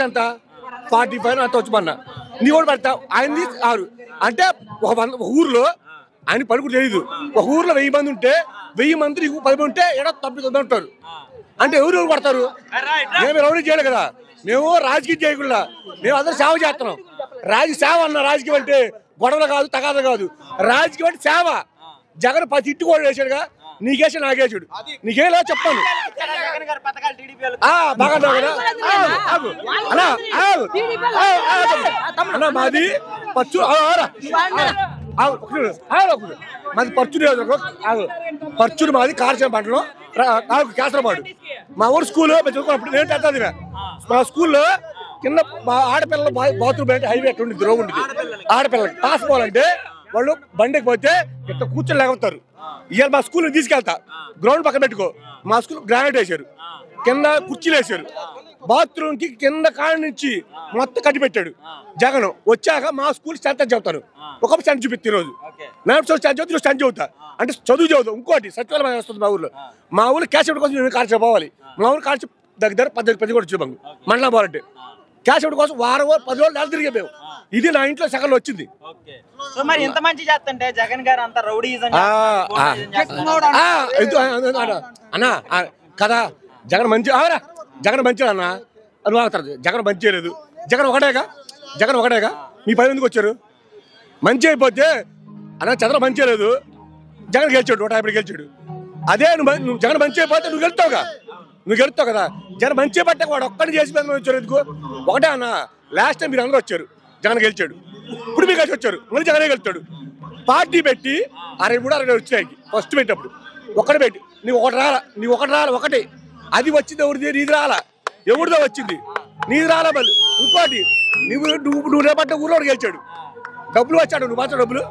ఎంత 45 అంత వచ్చి మొన్న నీ కూడా పెడతావు ఆయనది 6 అంటే ఒక ఊర్లో ఆయన పలుకుడు తెలియదు. ఒక ఊర్లో 1000 మంది ఉంటే 1000 మంది 10 ఉంటే 99 ఉంటారు. అంటే ఎవరు పడతారు? మేము ఎవరు చేయలేదు కదా, మేము రాజకీయం చేయకుండా మేము అందరూ సేవ చేస్తున్నాం. సేవ అన్న రాజకీయం అంటే గొడవలు కాదు, తగాదలు కాదు. రాజకీయం అంటే సేవ. జగన్ 10 ఇట్టు కూడా వేసాడుగా, నీకేసాడు నాకేసాడు, నీకేలా చెప్పాను బాగా అన్నా. మాది మాది పర్చూరు మాది కారచేమ పంటలో కేసరపాడు. మా ఊరు స్కూల్ చదువుకున్నప్పుడు నేను చదువుతుంది. మా స్కూల్లో కింద ఆడపిల్లలు బాత్రూమ్ అంటే హైవే అట్లా ఉండేది, రోడ్ ఉండేది. ఆడపిల్లలకి పాస్ పోవాలంటే వాళ్ళు బండికి పోతే ఇట్లా కూర్చొని లేకపోతారు. ఇవాళ మా స్కూల్ని తీసుకెళ్తా, గ్రౌండ్ పక్కన పెట్టుకో. మా స్కూల్ గ్రానైట్ వేశారు, కింద కుర్చీలు వేశారు. బాత్రూమ్ కి కింద కాడి నుంచి మొత్తం కట్టి పెట్టాడు జగన్. వచ్చాక మా స్కూల్ స్ట్రెంత్ అని చెప్తాను. ఒక స్ట్రెంత్ చూపిస్తే ఈరోజు నేను స్ట్రెంత్ చదువుతా, స్ట్రెంత్ చదువుతా అంటే చదువు చదువుతా. ఇంకోటి సచివాలయం వస్తుంది మా ఊర్లో. మా ఊళ్ళో క్యాష్ అవుట్ కోసం నేను కాల్చి పోవాలి. మా ఊరు కాల్చి దగ్గర 10 కూడా వచ్చి బంగు మండలం పోవాలంటే క్యాష్ అవుట్ కోసం వారం 10 రోజులు నెల తిరిగే మేము. ఇది నా ఇంట్లో సగంలో వచ్చింది. అన్నా కదా జగన్ మంచి జగన్ మంచిగా అన్న అనుభవం. జగన్ మంచి చేయలేదు. జగన్ ఒకటేగా మీ 10 మందికి వచ్చారు. మంచి అయిపోతే అన్న చంద్ర మంచి చేయలేదు, జగన్ గెలిచాడు, 150 గెలిచాడు. అదే నువ్వు జగన్ మంచి అయిపోతే నువ్వు గెలుస్తావు కదా. జగన్ మంచి పట్టే వాడు ఒక్కడిని చేసి వచ్చారు ఎందుకు? ఒకటే అన్న, లాస్ట్ టైం మీరు అందరూ వచ్చారు, జగన్ గెలిచాడు. ఇప్పుడు మీరు కలిసి వచ్చారు, మళ్ళీ జగనే గెలుస్తాడు. పార్టీ పెట్టి 63 వచ్చాయి ఫస్ట్ పెట్టినప్పుడు. ఒకటి పెట్టి నీకు ఒకటి రాలా ఒకటి. అది వచ్చింది ఎవరిది? నీది రాలా. ఎవరిదో వచ్చింది, నీది రాలా. మళ్ళీ ఇంకోటి నువ్వు రేపట్టే ఊళ్ళో గెలిచాడు, డబ్బులు వచ్చాడు. నువ్వు మాత్రం డబ్బులు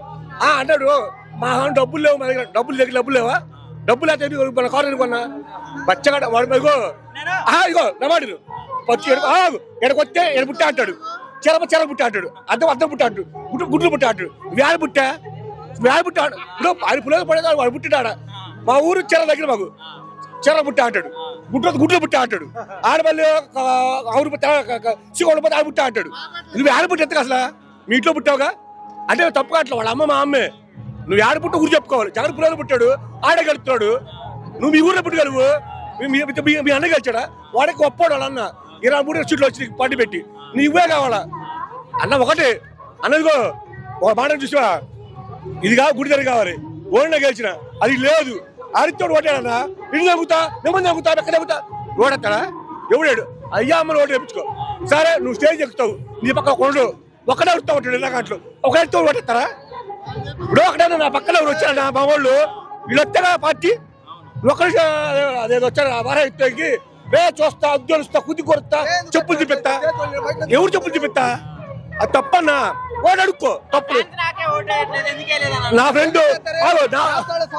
అన్నాడు. మా డబ్బులు లేవు, మా దగ్గర డబ్బులు లేవా? డబ్బులు అయితే మన కారు కొన్నా బచ్చగడ వాడు ఇగో నమాడు పచ్చి ఎడకొస్తే ఎడబుట్ట అంటాడు, చెర బుట్ట అంటాడు, అద్దం బుట్ట అంటాడు, గుడ్లు బుట్ట అంటాడు, వ్యాధ బుట్ట ఇప్పుడు ఆయన పుల్లలు పడేది వాడు బుట్టినాడ. మా ఊరు చెర దగ్గర మాకు చెర బుట్ట అంటాడు, గుడ్లు బుట్ట అంటాడు. ఆడపల్లి సిగోళ్ళు పోతే ఆడ బుట్ట అంటాడు. నువ్వు ఆడ బుట్ట ఎత్తగా అసలు మీ ఇంట్లో పుట్టావుగా అంటే తప్పుగా అట్లా. వాళ్ళ అమ్మ మా అమ్మే. నువ్వు ఆడ పుట్ట ఊరు చెప్పుకోవాలి. జగన్ పుల్లలు పుట్టాడు, ఆడే గెలుస్తున్నాడు. నువ్వు మీ ఊర్లో పుట్టగలవు. మీ అన్న గెలిచాడా? వాడికి ఒప్పాడు వాళ్ళ అన్న. 23 సీట్లు వచ్చి పార్టీ పెట్టి నువ్వే కావాలా అన్న. ఒకటే అన్నదిగో ఒక మాట చూసావా, ఇదిగా గుడి దగ్గర కావాలి. ఓడినా గెలిచిన అది లేదు. ఆడితోడు ఓటాడన్నా, ఇల్లు తగ్గుతా, నెమ్మది తగ్గుతా, ఎక్కడ తగ్గుతా, ఓడెత్తాడా? ఎవడాడు? అయ్యా అమ్మని ఓటు తెప్పించుకో. సరే నువ్వు స్టేజ్ ఎక్కుతావు, నీ పక్క కొండు ఒక్కడే వస్తా ఉంటాడు ఇలా దాంట్లో. ఒకరితో ఓటెత్తారా? ఇప్పుడు ఒకటేనా నా పక్కన ఎవరు వచ్చారు మా వాళ్ళు, వీళ్ళు వస్తారా పార్టీ? ఒకరి అదేదో వచ్చారు వారా ఎత్తాకి చూస్తా, అద్దులుస్తా, కుది కొరుస్తా, చెప్పులు చూపిస్తా. ఎవరు చెప్పులు చూపిస్తా? అది తప్పన్నా. వాడు అడుక్కో తప్పు. నా ఫ్రెండ్